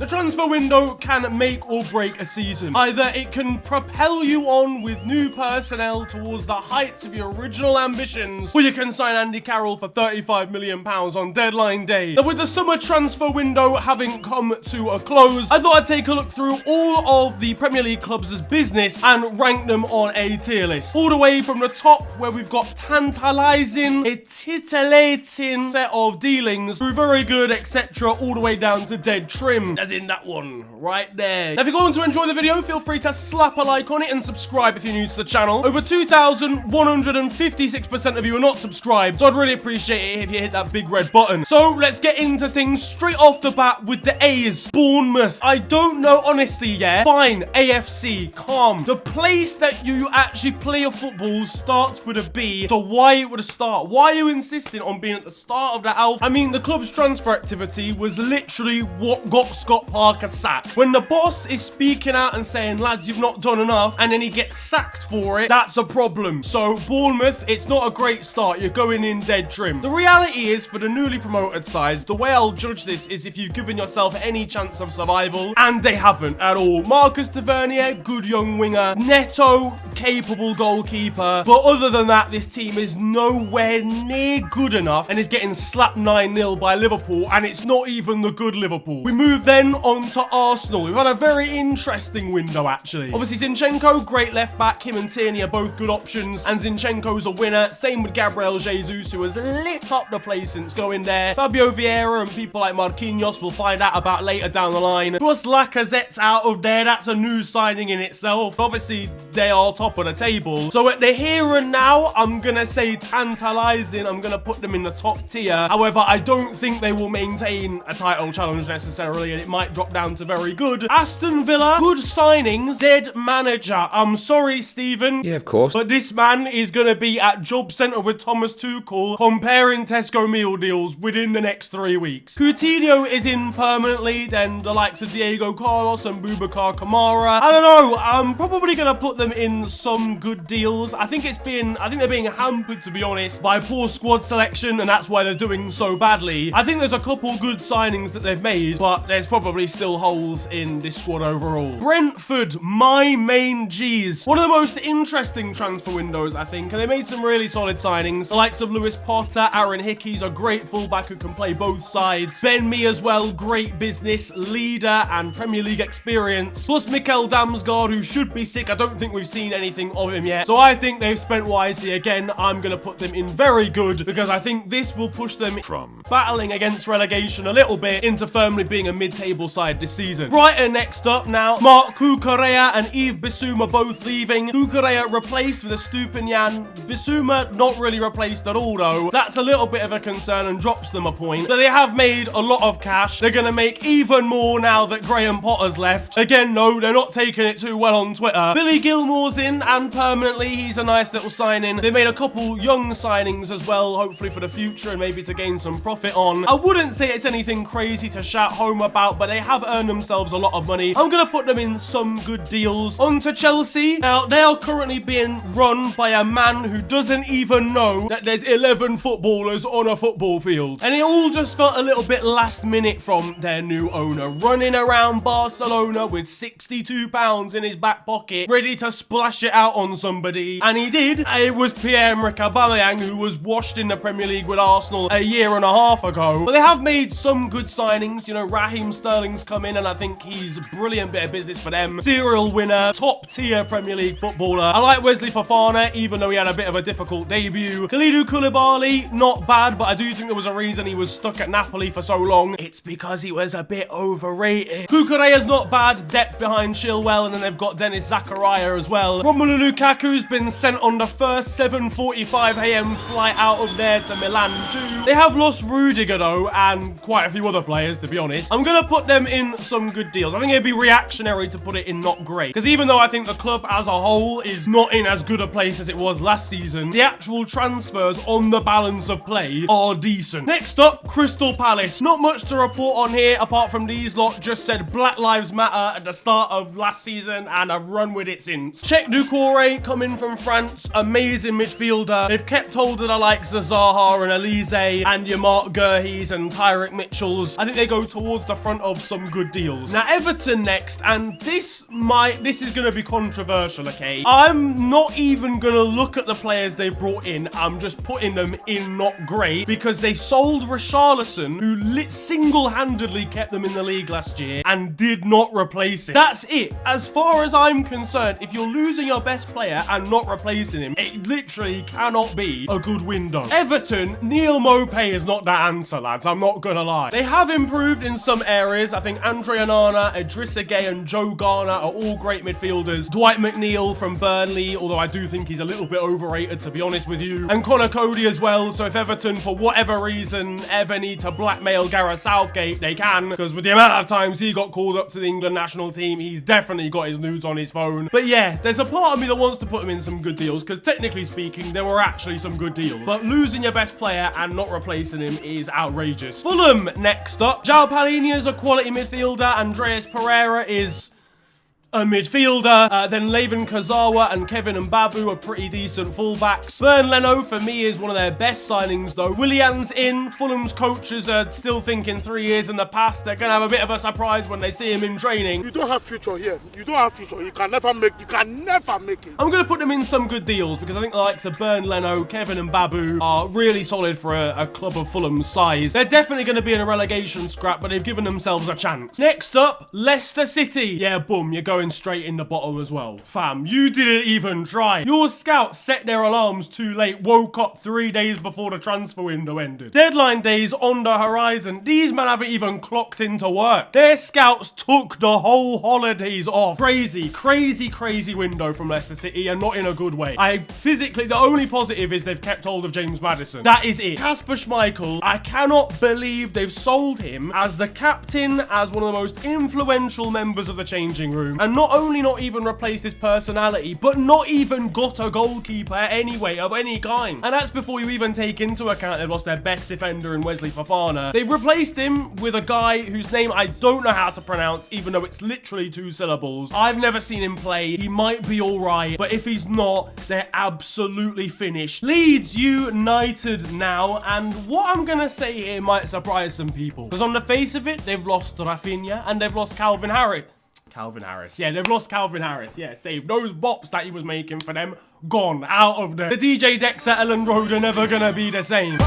The transfer window can make or break a season. Either it can propel you on with new personnel towards the heights of your original ambitions, or you can sign Andy Carroll for £35 million on deadline day. Now, with the summer transfer window having come to a close, I thought I'd take a look through all of the Premier League clubs' business and rank them on a tier list. All the way from the top, where we've got tantalizing, a titillating set of dealings, through very good, etc., all the way down to dead trim, as in that one right there. Now, if you're going to enjoy the video, feel free to slap a like on it and subscribe if you're new to the channel. Over 2,156% of you are not subscribed, so I'd really appreciate it if you hit that big red button. So let's get into things straight off the bat with the A's. Bournemouth. I don't know, honestly, yeah? Fine, AFC, calm. The place that you actually play your football starts with a B, so why it would start? Why are you insisting on being at the start of the alpha? I mean, the club's transfer activity was literally what got Scott Parker sacked. When the boss is speaking out and saying, lads, you've not done enough, and then he gets sacked for it, that's a problem. So Bournemouth, it's not a great start. You're going in dead trim. The reality is, for the newly promoted sides, the way I'll judge this is if you've given yourself any chance of survival, and they haven't at all. Marcus Tavernier, good young winger. Neto, capable goalkeeper. But other than that, this team is nowhere near good enough and is getting slapped 9-0 by Liverpool, and it's not even the good Liverpool. We move then on to Arsenal. We've had a very interesting window, actually. Obviously, Zinchenko, great left back. Him and Tierney are both good options, and Zinchenko's a winner. Same with Gabriel Jesus, who has lit up the place since going there. Fabio Vieira and people like Marquinhos we'll find out about later down the line. Plus, Lacazette's out of there. That's a new signing in itself. Obviously, they are top of the table. So at the here and now, I'm going to say tantalizing. I'm going to put them in the top tier. However, I don't think they will maintain a title challenge necessarily, and it might drop down to very good. Aston Villa, good signings. Dead manager. I'm sorry, Stephen. Yeah, of course. But this man is going to be at job centre with Thomas Tuchel comparing Tesco meal deals within the next 3 weeks. Coutinho is in permanently, then the likes of Diego Carlos and Boubacar Kamara. I don't know. I'm probably going to put them in some good deals. I think they're being hampered, to be honest, by poor squad selection, and that's why they're doing so badly. I think there's a couple good signings that they've made, but there's probably still holes in this squad overall. Brentford, my main G's. One of the most interesting transfer windows, I think, and they made some really solid signings. The likes of Lewis Potter, Aaron Hickey's a great fullback who can play both sides. Ben Mee as well, great business, leader, and Premier League experience. Plus Mikkel Damsgaard, who should be sick. I don't think we've seen anything of him yet. So I think they've spent wisely. Again, I'm going to put them in very good, because I think this will push them from battling against relegation a little bit into firmly being a mid-table side this season. Brighton next up now. Mark Cucurella and Yves Bissouma both leaving. Cucurella replaced with a Stupinian. Bissouma not really replaced at all, though. That's a little bit of a concern and drops them a point. But they have made a lot of cash. They're going to make even more now that Graham Potter's left. Again, no, they're not taking it too well on Twitter. Billy Gilmore's in, and permanently, he's a nice little signing. They made a couple young signings as well, hopefully for the future and maybe to gain some profit on. I wouldn't say it's anything crazy to shout home about, but they have earned themselves a lot of money. I'm going to put them in some good deals. On to Chelsea. Now, they are currently being run by a man who doesn't even know that there's 11 footballers on a football field. And it all just felt a little bit last minute from their new owner, running around Barcelona with £62 in his back pocket, ready to splash it out on somebody. And he did. It was Pierre-Emerick Aubameyang, who was washed in the Premier League with Arsenal a year and a half ago. But they have made some good signings. You know, Raheem Sterling's come in, and I think he's a brilliant bit of business for them. Serial winner, top tier Premier League footballer. I like Wesley Fofana, even though he had a bit of a difficult debut. Kalidou Koulibaly, not bad, but I do think there was a reason he was stuck at Napoli for so long. It's because he was a bit overrated. Cucurella's not bad, depth behind Chilwell, and then they've got Dennis Zakaria as well. Romelu Lukaku's been sent on the first 7:45 AM flight out of there to Milan too. They have lost Rudiger though, and quite a few other players, to be honest. I'm gonna put them in some good deals. I think it'd be reactionary to put it in not great, because even though I think the club as a whole is not in as good a place as it was last season, the actual transfers on the balance of play are decent. Next up, Crystal Palace. Not much to report on here apart from these lot just said Black Lives Matter at the start of last season and have run with it since. Check Doucouré coming from France, amazing midfielder. They've kept hold of the likes of Zaha and Elise and your Mark Gurheys and Tyrick Mitchells. I think they go towards the front of themselves some good deals. Now, Everton next, and this is going to be controversial, okay? I'm not even going to look at the players they brought in. I'm just putting them in not great because they sold Richarlison, who single-handedly kept them in the league last year and did not replace it. That's it. As far as I'm concerned, if you're losing your best player and not replacing him, it literally cannot be a good window. Everton, Neil Maupay is not that answer, lads. I'm not gonna lie. They have improved in some areas. I think Andre Onana, Idrissa Gueye, and Joe Garner are all great midfielders. Dwight McNeil from Burnley, although I do think he's a little bit overrated, to be honest with you. And Connor Cody as well. So if Everton, for whatever reason, ever need to blackmail Gareth Southgate, they can. Because with the amount of times he got called up to the England national team, he's definitely got his nudes on his phone. But yeah, there's a part of me that wants to put him in some good deals, because technically speaking, there were actually some good deals. But losing your best player and not replacing him is outrageous. Fulham next up. João Palhinha is a quality midfielder. Andreas Pereira is a midfielder. Then Levin Kazawa and Kevin Mbabu are pretty decent fullbacks. Bern Leno, for me, is one of their best signings, though. Willian's in. Fulham's coaches are still thinking 3 years in the past. They're going to have a bit of a surprise when they see him in training. You don't have future here. You don't have future. You can never make it. I'm going to put them in some good deals because I think the likes of Bern Leno, Kevin Mbabu are really solid for a club of Fulham's size. They're definitely going to be in a relegation scrap, but they've given themselves a chance. Next up, Leicester City. Yeah, boom, you're going straight in the bottom as well. Fam, you didn't even try. Your scouts set their alarms too late, woke up 3 days before the transfer window ended. Deadline days on the horizon. These men haven't even clocked into work. Their scouts took the whole holidays off. Crazy, crazy, crazy window from Leicester City, and not in a good way. The only positive is they've kept hold of James Maddison. That is it. Kasper Schmeichel, I cannot believe they've sold him as the captain, as one of the most influential members of the changing room, and not only not even replaced his personality, but not even got a goalkeeper anyway of any kind. And that's before you even take into account they've lost their best defender in Wesley Fofana. They've replaced him with a guy whose name I don't know how to pronounce, even though it's literally 2 syllables. I've never seen him play. He might be alright, but if he's not, they're absolutely finished. Leeds United now, and what I'm gonna say here might surprise some people. Because on the face of it, they've lost Rafinha and they've lost Calvin Harris. Yeah, they've lost Calvin Harris. Yeah, save those bops that he was making for them. Gone out of there. The DJ decks at Ellen Road are never gonna be the same.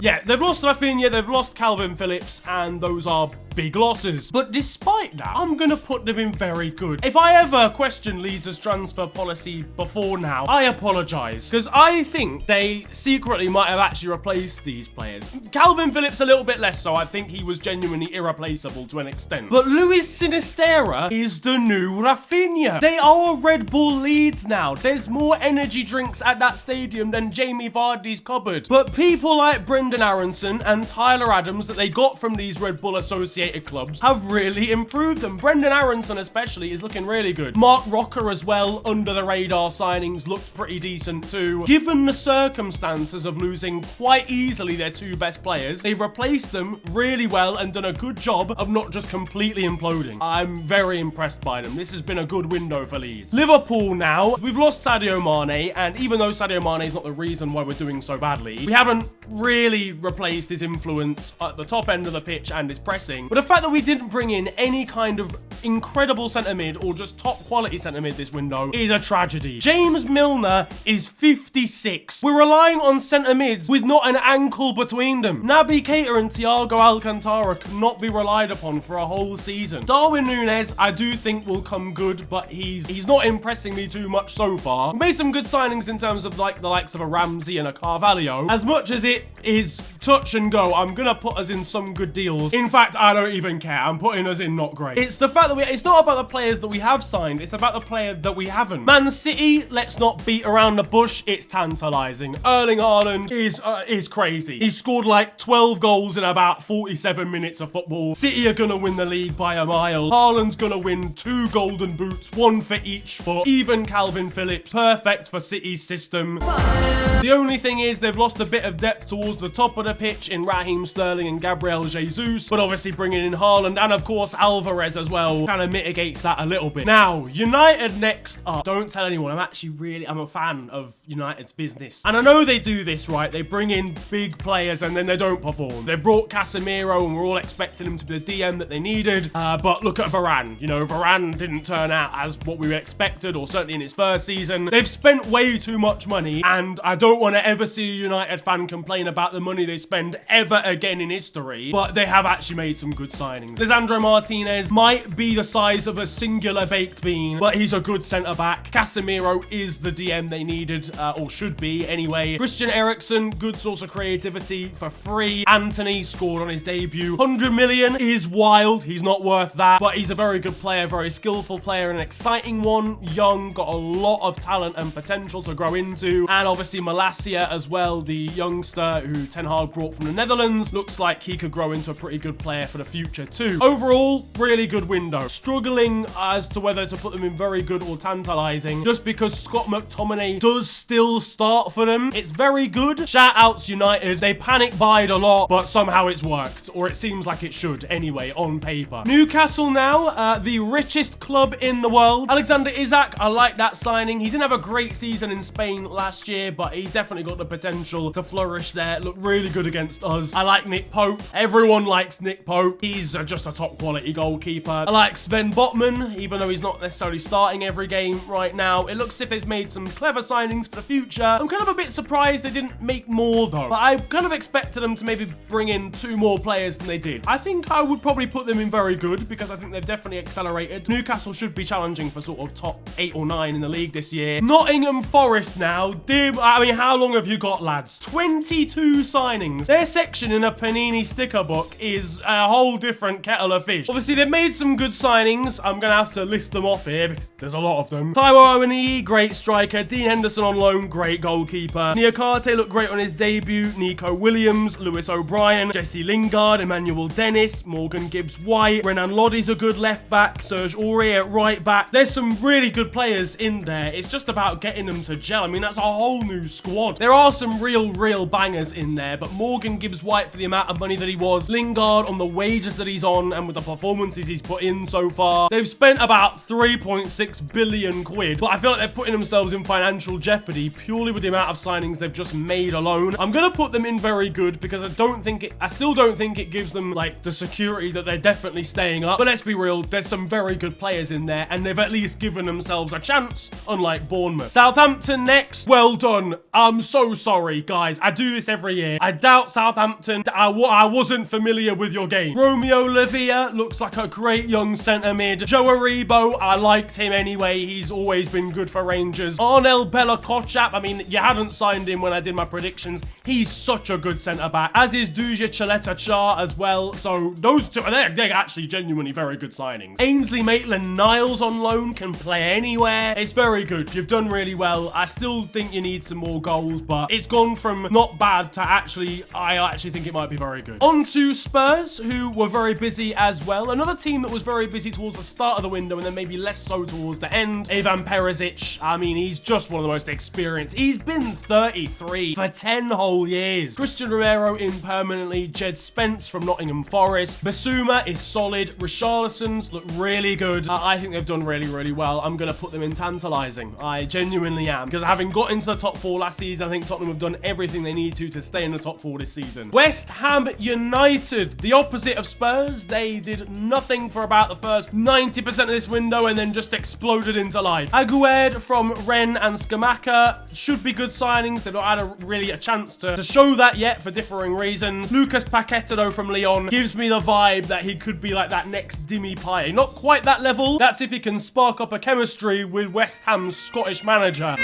Yeah, they've lost Rafinha, they've lost Calvin Phillips, and those are big losses. But despite that, I'm gonna put them in very good. If I ever questioned Leeds' transfer policy before now, I apologise. Because I think they secretly might have actually replaced these players. Calvin Phillips a little bit less so. I think he was genuinely irreplaceable to an extent. But Luis Sinisterra is the new Rafinha. They are Red Bull Leeds now. There's more energy drinks at that stadium than Jamie Vardy's cupboard. But people like Brendan Aronson and Tyler Adams that they got from these Red Bull associated clubs have really improved them. Brendan Aronson especially is looking really good. Mark Rocker as well, under the radar signings, looked pretty decent too. Given the circumstances of losing quite easily their 2 best players, they've replaced them really well and done a good job of not just completely imploding. I'm very impressed by them. This has been a good window for Leeds. Liverpool now. We've lost Sadio Mane, and even though Sadio Mane is not the reason why we're doing so badly, we haven't really replaced his influence at the top end of the pitch and his pressing. But the fact that we didn't bring in any kind of incredible centre mid or just top quality centre mid this window is a tragedy. James Milner is 56. We're relying on centre mids with not an ankle between them. Naby Keita and Thiago Alcantara cannot be relied upon for a whole season. Darwin Núñez, I do think will come good, but he's not impressing me too much so far. We made some good signings in terms of like the likes of a Ramsey and a Carvalho. As much as it is touch and go, I'm gonna put us in some good deals. In fact, I don't even care. I'm putting us in not great. It's the fact that it's not about the players that we have signed, it's about the player that we haven't. Man City, let's not beat around the bush, it's tantalizing. Erling Haaland is crazy. He scored like 12 goals in about 47 minutes of football. City are gonna win the league by a mile. Haaland's gonna win 2 golden boots, 1 for each foot. Even Calvin Phillips, perfect for City's system. The only thing is they've lost a bit of depth towards the top of the pitch in Raheem Sterling and Gabriel Jesus, but obviously bringing in Haaland and of course Alvarez as well still kind of mitigates that a little bit. Now, United next up. Don't tell anyone. I'm a fan of United's business. And I know they do this, right? They bring in big players and then they don't perform. They brought Casemiro and we're all expecting him to be the DM that they needed. But look at Varane. Varane didn't turn out as what we expected, or certainly in his first season. They've spent way too much money, and I don't want to ever see a United fan complain about the money they spend ever again in history, but they have actually made some good signings. Lisandro Martinez might be the size of a singular baked bean, but he's a good centre-back. Casemiro is the DM they needed, or should be anyway. Christian Eriksen, good source of creativity for free. Anthony scored on his debut. 100 million is wild. He's not worth that, but he's a very good player, very skillful player, an exciting one. Young, got a lot of talent and potential to grow into. And obviously Malacia as well, the youngster who Ten Hag brought from the Netherlands. Looks like he could grow into a pretty good player for the future too. Overall, really good window. Struggling as to whether to put them in very good or tantalizing, just because Scott McTominay does still start for them. It's very good. Shout outs United. They panic buyed a lot, but somehow it's worked, or it seems like it should anyway on paper. Newcastle now, the richest club in the world. Alexander Isak, I like that signing. He didn't have a great season in Spain last year, but he's definitely got the potential to flourish there. Looked really good against us. I like Nick Pope. Everyone likes Nick Pope. He's just a top quality goalkeeper. I like Sven Botman, even though he's not necessarily starting every game right now. It looks as if they've made some clever signings for the future. I'm kind of a bit surprised they didn't make more though, but I kind of expected them to maybe bring in 2 more players than they did. I think I would probably put them in very good, because I think they've definitely accelerated. Newcastle should be challenging for sort of top 8 or 9 in the league this year. Nottingham Forest now. How long have you got, lads? 22 signings. Their section in a Panini sticker book is a whole different kettle of fish. Obviously, they've made some good signings. I'm going to have to list them off here. There's a lot of them. Taiwo Awoniyi, great striker. Dean Henderson on loan, great goalkeeper. Niakate looked great on his debut. Nico Williams, Lewis O'Brien, Jesse Lingard, Emmanuel Dennis, Morgan Gibbs-White. Renan Lodi's a good left back. Serge Aurier at right back. There's some really good players in there. It's just about getting them to gel. I mean, that's a whole new squad. There are some real bangers in there, but Morgan Gibbs-White for the amount of money that he was, Lingard on the wages that he's on, and with the performances he's put in so far, they've spent about 3.6 billion quid, but I feel like they're putting themselves in financial jeopardy purely with the amount of signings they've just made alone. I'm gonna put them in very good, because I still don't think it gives them like the security that they're definitely staying up. But let's be real, there's some very good players in there, and they've at least given themselves a chance, unlike Bournemouth. Southampton next. Well done. I'm so sorry, guys. I do this every year. I doubt Southampton. I wasn't familiar with your game. Romeo Lavia looks like a great young centre mid. Joe Aribo, I liked him anyway. He's always been good for Rangers. Arnel Bella Kochap, I mean, you hadn't signed him when I did my predictions. He's such a good centre back, as is Duja Chaleta Char as well. So those two, they're actually genuinely very good signings. Ainsley Maitland-Niles on loan, can play anywhere. It's very good. You've done really well. I still think you need some more goals, but it's gone from not bad to I actually think it might be very good. On to Spurs, who were very busy as well. Another team that was very busy towards the start of the window and then maybe less so towards the end. Ivan Perisic, I mean, he's just one of the most experienced. He's been 33 for 10 whole years. Christian Romero in permanently. Jed Spence from Nottingham Forest. Basuma is solid. Richarlison's look really good. I think they've done really well. I'm going to put them in tantalizing. I genuinely am, because having got into the top 4 last season, I think Tottenham have done everything they need to stay in the top 4 this season. West Ham United, the opposite of Spurs. They did nothing for about the first 90% of this window and then just exploded into life. Aguerd from Rennes and Scamacca should be good signings. They've not had really a chance to show that yet for differing reasons. Lucas Paqueta though from Lyon gives me the vibe that he could be like that next Dimi Payet. Not quite that level. That's if he can spark up a chemistry with West Ham's Scottish manager.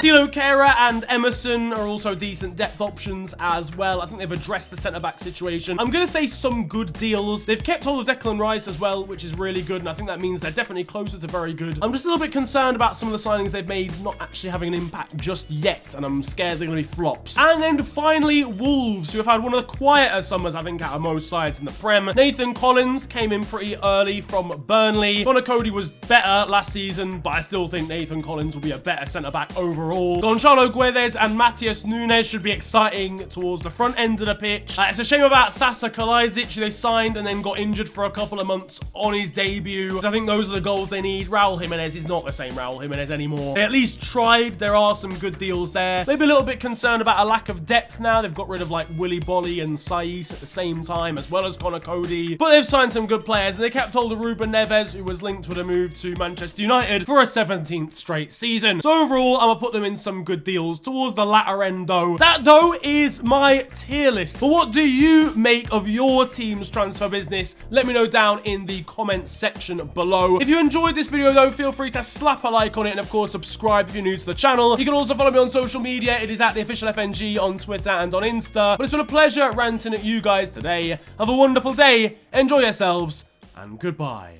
Thilo Kehrer and Emerson are also decent depth options as well. I think they've addressed the centre-back situation. I'm going to say some good deals. They've kept hold of Declan Rice as well, which is really good, and I think that means they're definitely closer to very good. I'm just a little bit concerned about some of the signings they've made not actually having an impact just yet, and I'm scared they're going to be flops. And then finally, Wolves, who have had one of the quieter summers, I think, out of most sides in the Prem. Nathan Collins came in pretty early from Burnley. Connor Cody was better last season, but I still think Nathan Collins will be a better centre-back overall. overall. Gonçalo Guedes and Matias Nunes should be exciting towards the front end of the pitch. It's a shame about Sasa Kalajdzic, who they signed and then got injured for a couple of months on his debut. I think those are the goals they need. Raul Jimenez is not the same Raul Jimenez anymore. They at least tried. There are some good deals there. Maybe a little bit concerned about a lack of depth now. They've got rid of like Willy Bolly and Saiz at the same time, as well as Connor Cody. But they've signed some good players, and they kept hold of Ruben Neves, who was linked with a move to Manchester United for a 17th straight season. So overall, I'm gonna put them in some good deals towards the latter end though. That though is my tier list. But what do you make of your team's transfer business? Let me know down in the comments section below. If you enjoyed this video though, feel free to slap a like on it, and of course subscribe if you're new to the channel. You can also follow me on social media. It is at @theofficialfng on Twitter and on Insta. But it's been a pleasure ranting at you guys today. Have a wonderful day, enjoy yourselves, and goodbye.